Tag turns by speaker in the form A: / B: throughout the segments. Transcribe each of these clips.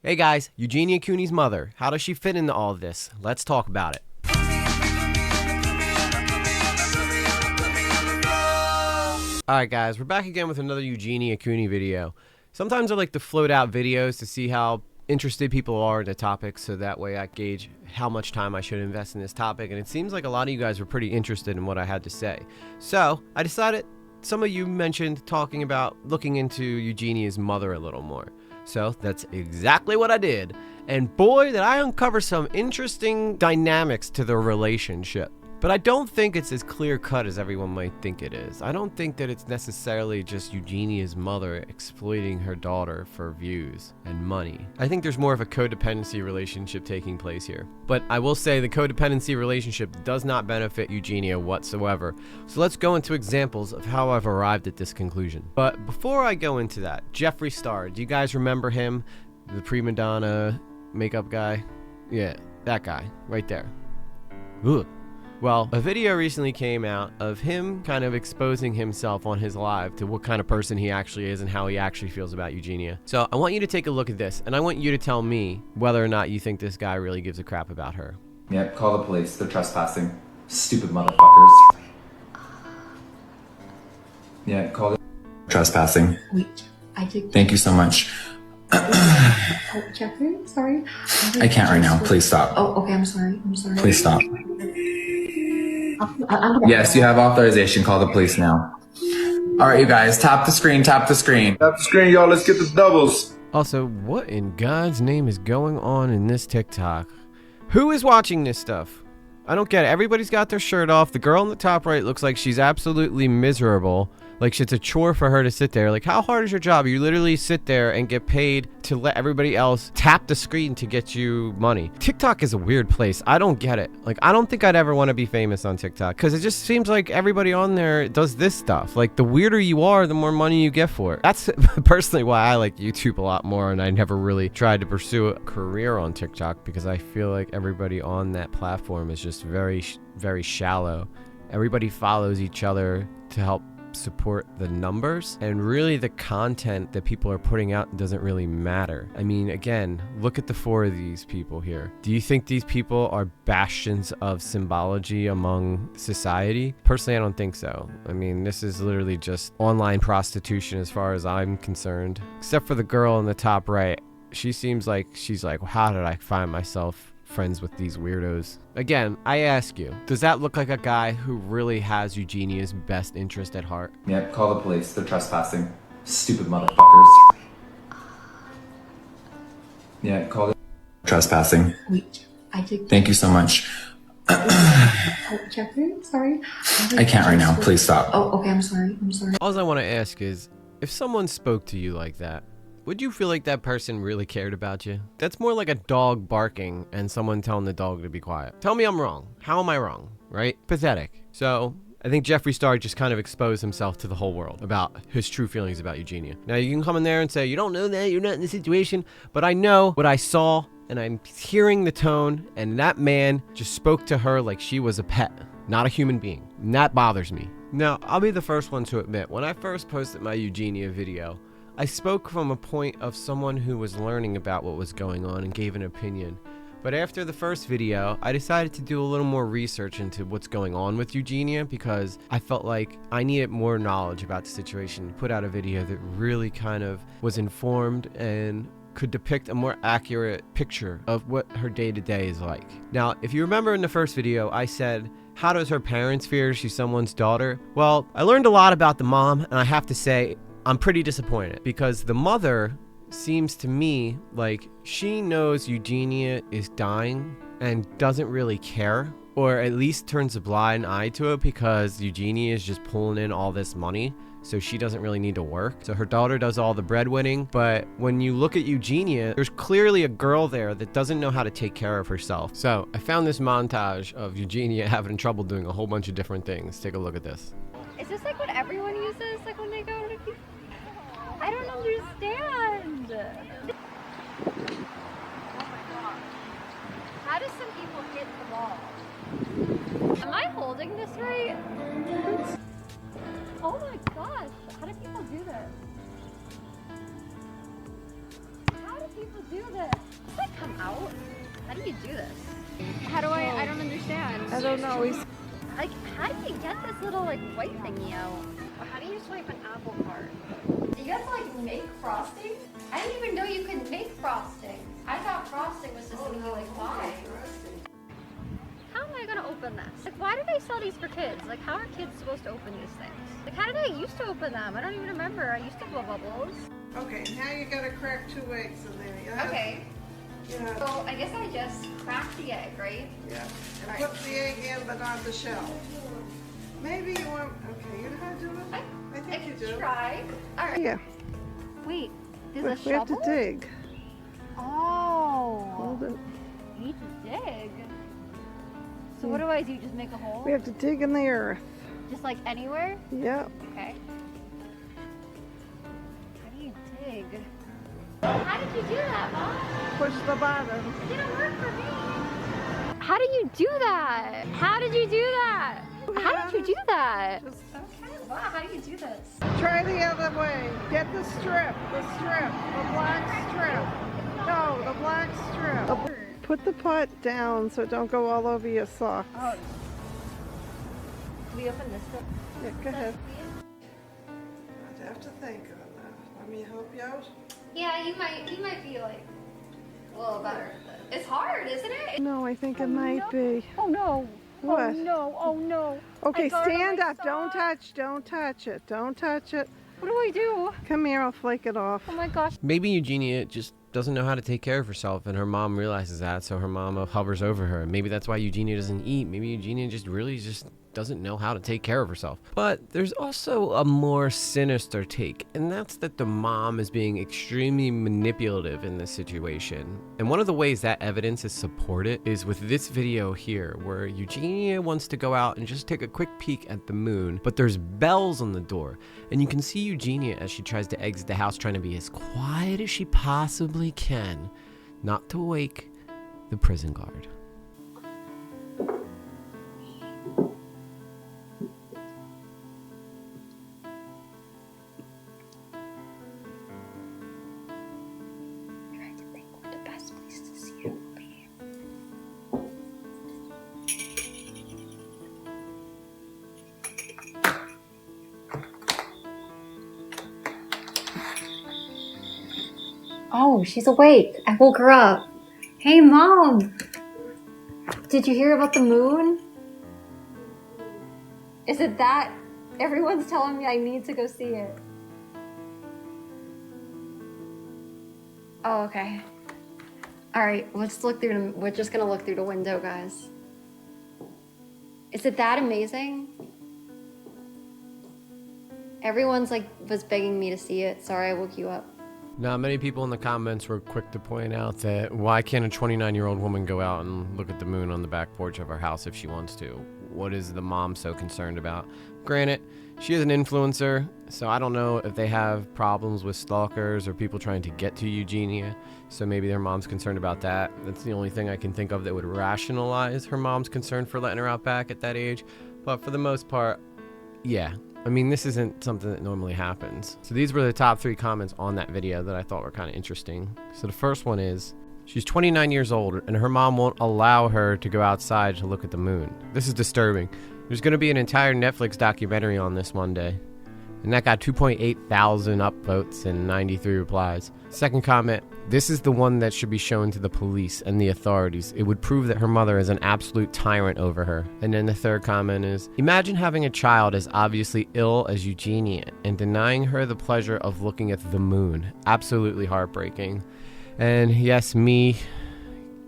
A: Hey guys, Eugenia Cooney's mother. How does she fit into all of this? Let's talk about it. Alright guys, we're back again with another Eugenia Cooney video. Sometimes I like to float out videos to see how interested people are in the topic, so that way I gauge how much time I should invest in this topic, and it seems like a lot of you guys were pretty interested in what I had to say. So I decided, some of you mentioned talking about looking into Eugenia's mother a little more. So that's exactly what I did. And boy, did I uncover some interesting dynamics to the relationship. But I don't think it's as clear cut as everyone might think it is. I don't think that it's necessarily just Eugenia's mother exploiting her daughter for views and money. I think there's more of a codependency relationship taking place here. But I will say the codependency relationship does not benefit Eugenia whatsoever. So let's go into examples of how I've arrived at this conclusion. But before I go into that, Jeffree Star, do you guys remember him? The prima donna makeup guy? Yeah, that guy right there. Ugh. Well, a video recently came out of him kind of exposing himself on his live to what kind of person he actually is and how he actually feels about Eugenia. So I want you to take a look at this, and I want you to tell me whether or not you think this guy really gives a crap about her.
B: Yeah, call the police. They're trespassing. Stupid motherfuckers. Yeah, call the trespassing.
C: Wait, I did.
B: Thank you so much.
C: Jeffree, sorry.
B: I can't right now. Please stop.
C: Oh, okay, I'm sorry.
B: Please stop. Yes, you have authorization. Call the police now. All right, you guys, tap the screen, tap the screen.
D: Tap the screen, y'all. Let's get the doubles.
A: Also, what in God's name is going on in this TikTok? Who is watching this stuff? I don't get it. Everybody's got their shirt off. The girl in the top right looks like she's absolutely miserable. Like it's a chore for her to sit there. Like, how hard is your job? You literally sit there and get paid to let everybody else tap the screen to get you money. TikTok is a weird place. I don't get it. Like, I don't think I'd ever want to be famous on TikTok because it just seems like everybody on there does this stuff. Like, the weirder you are, the more money you get for it. That's personally why I like YouTube a lot more, and I never really tried to pursue a career on TikTok because I feel like everybody on that platform is just very, very shallow. Everybody follows each other to help support the numbers, and really the content that people are putting out doesn't really matter. I mean, again, look at the four of these people here. Do you think these people are bastions of symbology among society? Personally, I don't think so. I mean, this is literally just online prostitution as far as I'm concerned. Except for the girl in the top right. She seems like she's like, how did I find myself friends with these weirdos? Again, I ask you, does that look like a guy who really has Eugenia's best interest at heart?
B: Yeah, call the police. They're trespassing. Stupid motherfuckers. Yeah, call the trespassing.
C: Wait, I did.
B: Thank you so much.
C: Jeffree, sorry.
B: I can't right now. Please stop.
C: Oh, okay, I'm sorry.
A: All I want to ask is, if someone spoke to you like that, would you feel like that person really cared about you? That's more like a dog barking and someone telling the dog to be quiet. Tell me I'm wrong. How am I wrong? Right? Pathetic. So I think Jeffree Star just kind of exposed himself to the whole world about his true feelings about Eugenia. Now you can come in there and say, you don't know that, you're not in the situation, but I know what I saw and I'm hearing the tone, and that man just spoke to her like she was a pet, not a human being. And that bothers me. Now, I'll be the first one to admit, when I first posted my Eugenia video, I spoke from a point of someone who was learning about what was going on and gave an opinion. But after the first video, I decided to do a little more research into what's going on with Eugenia because I felt like I needed more knowledge about the situation to put out a video that really kind of was informed and could depict a more accurate picture of what her day-to-day is like. Now, if you remember in the first video, I said, how does her parents feel she's someone's daughter? Well, I learned a lot about the mom, and I have to say, I'm pretty disappointed because the mother seems to me like she knows Eugenia is dying and doesn't really care, or at least turns a blind eye to it because Eugenia is just pulling in all this money, so she doesn't really need to work. So her daughter does all the breadwinning, but when you look at Eugenia, there's clearly a girl there that doesn't know how to take care of herself. So I found this montage of Eugenia having trouble doing a whole bunch of different things. Take a look at this.
E: Is this like what everyone uses, like when they go to people? I don't understand. Oh my god. How do some people hit the ball? Am I holding this right? Oh my gosh. How do people do this? How do people people do this? Does that come out? How do you do this? How do I don't understand.
F: I don't know.
E: Like, how do you get this little, like, white thingy out? How do you swipe an apple cart? Do you have to, like, make frosting? I didn't even know you could make frosting. I thought frosting was just something you, like, buy. How am I gonna open this? Like, why do they sell these for kids? Like, how are kids supposed to open these things? Like, how did I used to open them? I don't even remember. I used to blow bubbles.
F: Okay, now you gotta crack 2 eggs in there. Yeah.
E: Okay.
F: Yeah.
E: So, I guess I just crack the egg, right?
F: Yeah. And
E: Right.
F: put the egg in, but on the shell. Maybe you want. Okay, you know how to do it? I think you do.
E: Try. All right.
F: Yeah.
E: Wait, there's
F: We
E: a
F: have
E: shovel?
F: to dig.
E: Oh.
F: Hold it.
E: You need to dig. So what do I do? Just make a hole?
F: We have to dig in the earth.
E: Just like anywhere?
F: Yep.
E: Okay. How do you dig? How did you do that, Mom?
F: Push the bottom.
E: It didn't work for me. How do you do that? How did you do that? How did you do that?
F: Just
E: Okay, wow, how do you do this?
F: try the other way. Get the strip. The black strip. No, the black strip. Put the pot down so it don't go all over your socks.
E: Oh. Do we open this door?
F: Yeah, go ahead. I'd have to think on that. Let me help you out.
E: Yeah, you might be like a little better. It's hard, isn't it?
F: No, I think it might be.
E: Oh no.
F: What?
E: Oh no, oh no.
F: Okay,
E: I got it on
F: stand
E: my
F: up. Don't touch it. Don't touch it.
E: What do I do?
F: Come here, I'll flake it off.
E: Oh my gosh.
A: Maybe Eugenia just doesn't know how to take care of herself, and her mom realizes that, so her mom hovers over her. Maybe that's why Eugenia doesn't eat. Maybe Eugenia just really doesn't know how to take care of herself. But there's also a more sinister take, and that's that the mom is being extremely manipulative in this situation. And one of the ways that evidence is supported is with this video here, where Eugenia wants to go out and just take a quick peek at the moon, but there's bells on the door, and you can see Eugenia as she tries to exit the house trying to be as quiet as she possibly can, not to wake the prison guard.
C: Trying to think what the best place to see it will be. Oh, she's awake. I woke her up. Hey, Mom. Did you hear about the moon? Is it that? Everyone's telling me I need to go see it. Oh, okay. All right, let's look through. We're just gonna look through the window, guys. Is it that amazing? Everyone's like was begging me to see it. Sorry, I woke you up.
A: Now, many people in the comments were quick to point out that why can't a 29-year-old woman go out and look at the moon on the back porch of her house if she wants to? What is the mom so concerned about? Granted, she is an influencer, so I don't know if they have problems with stalkers or people trying to get to Eugenia, so maybe their mom's concerned about that. That's the only thing I can think of that would rationalize her mom's concern for letting her out back at that age. But for the most part, yeah. I mean, this isn't something that normally happens. So these were the top 3 comments on that video that I thought were kind of interesting. So the first one is, she's 29 years old and her mom won't allow her to go outside to look at the moon. This is disturbing. There's going to be an entire Netflix documentary on this one day. And that got 2.8 thousand upvotes and 93 replies. Second comment, this is the one that should be shown to the police and the authorities. It would prove that her mother is an absolute tyrant over her. And then the third comment is, imagine having a child as obviously ill as Eugenia and denying her the pleasure of looking at the moon. Absolutely heartbreaking. And yes, me,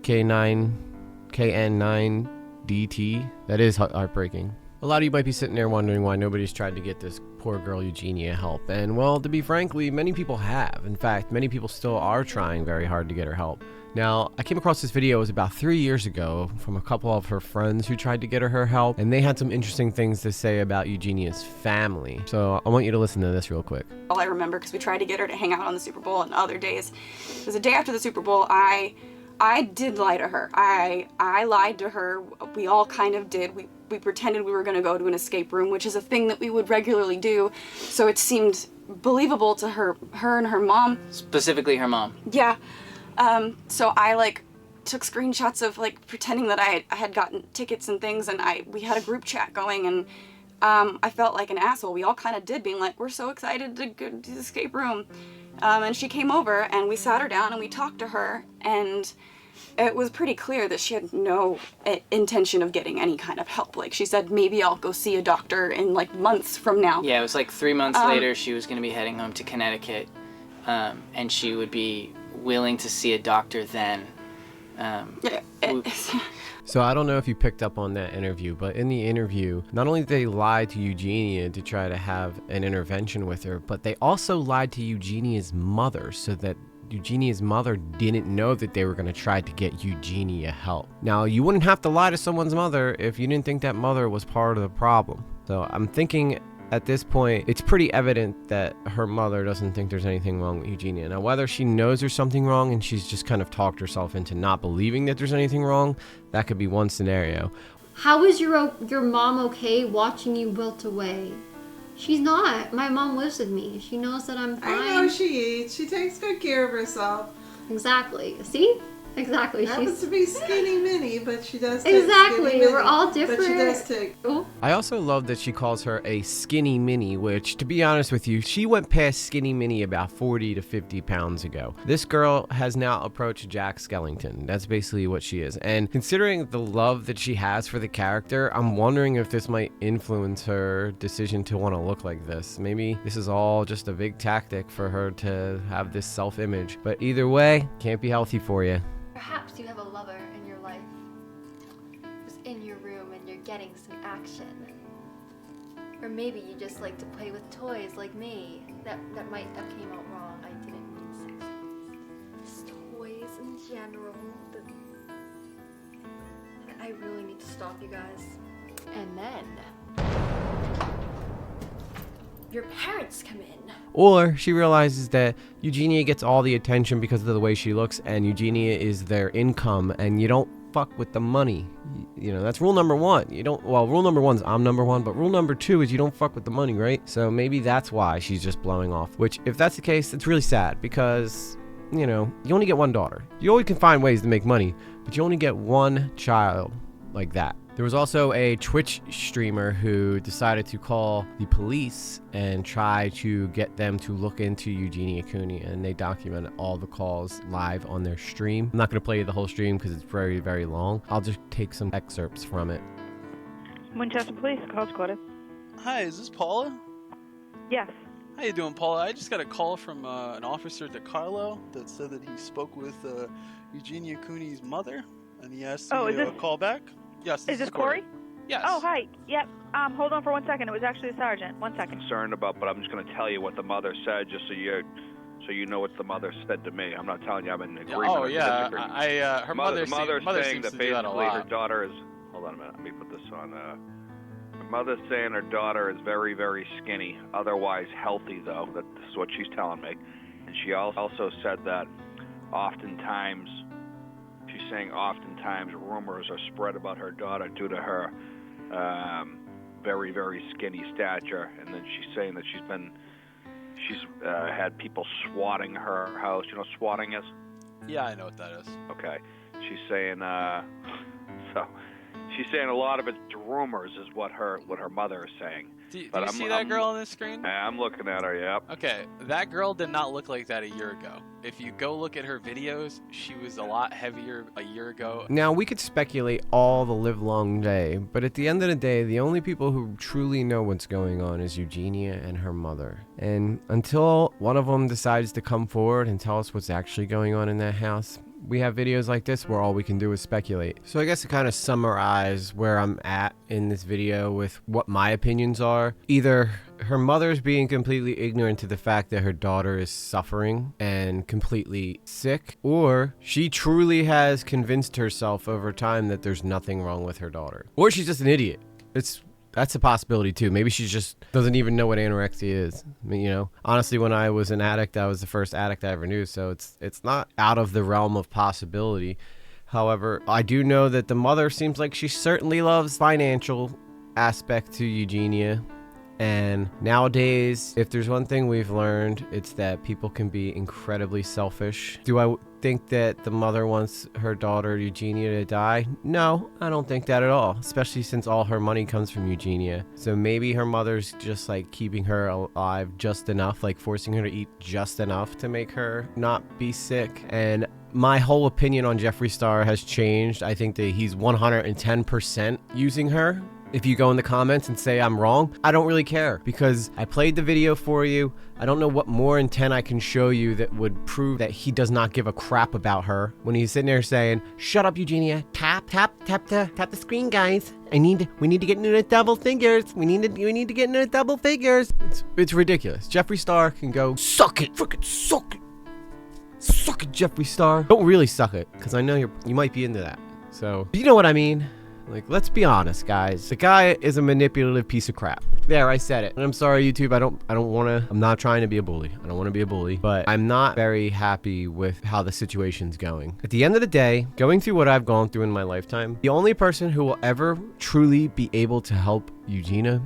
A: KN9DT, that is heartbreaking. A lot of you might be sitting there wondering why nobody's tried to get this poor girl Eugenia help. And well, to be frankly, many people have. In fact, many people still are trying very hard to get her help. Now, I came across this video, it was about 3 years ago, from a couple of her friends who tried to get her help, and they had some interesting things to say about Eugenia's family. So I want you to listen to this real quick.
G: All I remember, because we tried to get her to hang out on the Super Bowl and other days, it was the day after the Super Bowl, I did lie to her. I lied to her. We all kind of did. We pretended we were going to go to an escape room, which is a thing that we would regularly do. So it seemed believable to her and her mom.
H: Specifically her mom.
G: Yeah. So I like took screenshots of like pretending that I had gotten tickets and things, and we had a group chat going, and I felt like an asshole. We all kind of did, being like, we're so excited to go to the escape room. And she came over and we sat her down and we talked to her, and it was pretty clear that she had no intention of getting any kind of help. Like, she said, maybe I'll go see a doctor in like months from now.
H: Yeah, it was like 3 months later she was going to be heading home to Connecticut, and she would be willing to see a doctor then.
A: So I don't know if you picked up on that interview, but in the interview, not only did they lie to Eugenia to try to have an intervention with her, but they also lied to Eugenia's mother so that Eugenia's mother didn't know that they were going to try to get Eugenia help. Now, you wouldn't have to lie to someone's mother if you didn't think that mother was part of the problem. So I'm thinking at this point, it's pretty evident that her mother doesn't think there's anything wrong with Eugenia. Now, whether she knows there's something wrong and she's just kind of talked herself into not believing that there's anything wrong, that could be one scenario.
C: How is your mom okay watching you wilt away? She's not. My mom lives with me. She knows that I'm fine.
F: I know she eats. She takes good care of herself.
C: Exactly. See? Exactly.
F: Happens to be skinny mini, but she does take
C: exactly.
F: skinny mini.
C: We're all different.
F: But she does take.
C: Oh.
A: I also love that she calls her a skinny mini, which, to be honest with you, she went past skinny mini about 40 to 50 pounds ago. This girl has now approached Jack Skellington. That's basically what she is. And considering the love that she has for the character, I'm wondering if this might influence her decision to want to look like this. Maybe this is all just a big tactic for her to have this self-image. But either way, can't be healthy for you.
C: Perhaps you have a lover in your life who's in your room and you're getting some action. Or maybe you just like to play with toys like me. That might have came out wrong. I didn't mean sex toys. Just toys in general. I really need to stop you guys. And then your parents come in.
A: Or she realizes that Eugenia gets all the attention because of the way she looks, and Eugenia is their income, and you don't fuck with the money. You know, that's rule number one. You don't, well, rule number one's I'm number one, but rule number two is you don't fuck with the money, right? So maybe that's why she's just blowing off, which if that's the case, it's really sad because, you know, you only get one daughter. You always can find ways to make money, but you only get one child like that. There was also a Twitch streamer who decided to call the police and try to get them to look into Eugenia Cooney, and they documented all the calls live on their stream. I'm not going to play you the whole stream because it's very, very long. I'll just take some excerpts from it.
I: Winchester Police, call's recorded.
J: Hi, is this Paula?
I: Yes.
J: How you doing, Paula? I just got a call from an officer, DeCarlo, that said that he spoke with Eugenia Cooney's mother, and he asked me to call back. Yes,
I: is this Corey?
J: Yes.
I: Oh, hi. Yep. Hold on for 1 second. It was actually the sergeant. 1 second.
K: Concerned about, but I'm just going to tell you what the mother said, just so you know what the mother said to me. I'm not telling you I'm in agreement.
J: Oh yeah, her mother
K: saying
J: seems
K: that
J: to do that a
K: basically her
J: lot.
K: daughter is. Hold on a minute. Let me put this on. Her mother's saying her daughter is very, very skinny, otherwise healthy though. That's what she's telling me, and she also said that oftentimes. She's saying oftentimes rumors are spread about her daughter due to her very, very skinny stature, and then she's saying that she's had people swatting her house. You know what swatting is?
J: Yeah, I know what that is.
K: Okay. She's saying she's saying a lot of it's rumors is what her mother is saying.
J: Do you see that girl on the screen?
K: I'm looking at her, yep.
J: Okay, that girl did not look like that a year ago. If you go look at her videos, she was a lot heavier a year ago.
A: Now, we could speculate all the live long day, but at the end of the day, the only people who truly know what's going on is Eugenia and her mother. And until one of them decides to come forward and tell us what's actually going on in that house, we have videos like this where all we can do is speculate. So I guess to kind of summarize where I'm at in this video with what my opinions are, either her mother's being completely ignorant to the fact that her daughter is suffering and completely sick, or she truly has convinced herself over time that there's nothing wrong with her daughter, or she's just an idiot. That's a possibility too. Maybe she just doesn't even know what anorexia is. I mean, you know, honestly, when I was an addict, I was the first addict I ever knew. So it's not out of the realm of possibility. However, I do know that the mother seems like she certainly loves financial aspect to Eugenia. And nowadays, if there's one thing we've learned, it's that people can be incredibly selfish. Do I think that the mother wants her daughter Eugenia to die? No, I don't think that at all, especially since all her money comes from Eugenia. So maybe her mother's just like keeping her alive just enough, like forcing her to eat just enough to make her not be sick. And my whole opinion on Jeffree Star has changed. I think that he's 110% using her. If you go in the comments and say I'm wrong, I don't really care because I played the video for you. I don't know what more intent I can show you that would prove that he does not give a crap about her when he's sitting there saying, "Shut up, Eugenia. Tap the screen, guys. We need to get into the double figures. We need to get into the double figures." It's ridiculous. Jeffree Star can go suck it. Frickin' suck it. Suck it, Jeffree Star. Don't really suck it, because I know you might be into that. So, you know what I mean? Like, let's be honest, guys. The guy is a manipulative piece of crap. There, I said it. And I'm sorry, YouTube. I'm not trying to be a bully. I don't want to be a bully, but I'm not very happy with how the situation's going. At the end of the day, going through what I've gone through in my lifetime, the only person who will ever truly be able to help Eugenia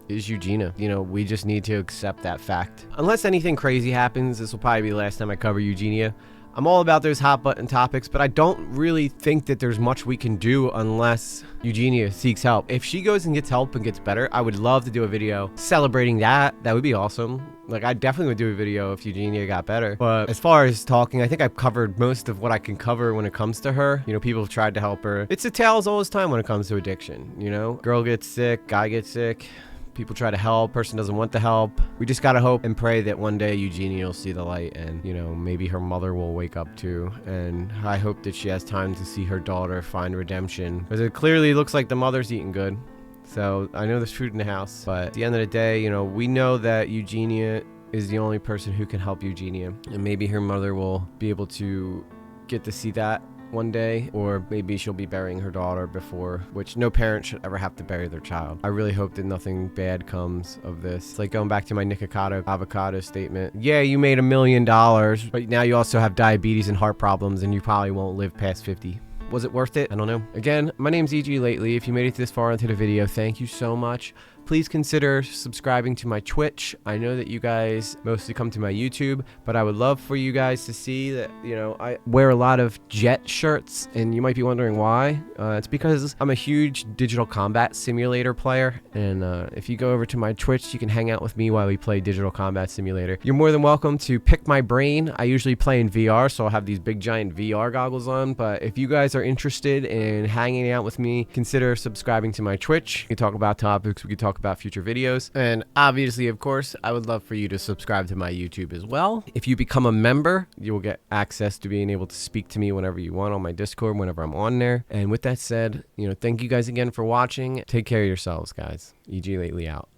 A: is Eugenia. You know, we just need to accept that fact. Unless anything crazy happens, this will probably be the last time I cover Eugenia. I'm all about those hot button topics, but I don't really think that there's much we can do unless Eugenia seeks help. If she goes and gets help and gets better, I would love to do a video celebrating that. That would be awesome. Like, I definitely would do a video if Eugenia got better. But as far as talking, I think I've covered most of what I can cover when it comes to her. You know, people have tried to help her. It's a tale as old as time when it comes to addiction. You know, girl gets sick, guy gets sick. People try to help, person doesn't want the help. We just gotta hope and pray that one day Eugenia will see the light and, you know, maybe her mother will wake up too. And I hope that she has time to see her daughter find redemption. Because it clearly looks like the mother's eating good. So I know there's food in the house. But at the end of the day, you know, we know that Eugenia is the only person who can help Eugenia. And maybe her mother will be able to get to see that one day, or maybe she'll be burying her daughter before, which no parent should ever have to bury their child. I really hope that nothing bad comes of this. It's like going back to my Nikocado avocado statement. Yeah, you made $1 million, but now you also have diabetes and heart problems, and you probably won't live past 50. Was it worth it? I don't know. Again, my name's E.G. Lately. If you made it this far into the video, thank you so much. Please consider subscribing to my Twitch. I know that you guys mostly come to my YouTube, but I would love for you guys to see that, you know, I wear a lot of Jet shirts, and you might be wondering why. It's because I'm a huge digital combat simulator player, and if you go over to my Twitch, you can hang out with me while we play digital combat simulator. You're more than welcome to pick my brain. I usually play in VR, so I'll have these big giant VR goggles on, but if you guys are interested in hanging out with me, consider subscribing to my Twitch. We can talk about topics, we can talk about future videos, and obviously, of course, I would love for you to subscribe to my YouTube as well. If you become a member, you will get access to being able to speak to me whenever you want on my Discord, whenever I'm on there. And with that said, you know, thank you guys again for watching. Take care of yourselves, guys. E.G. Lately out.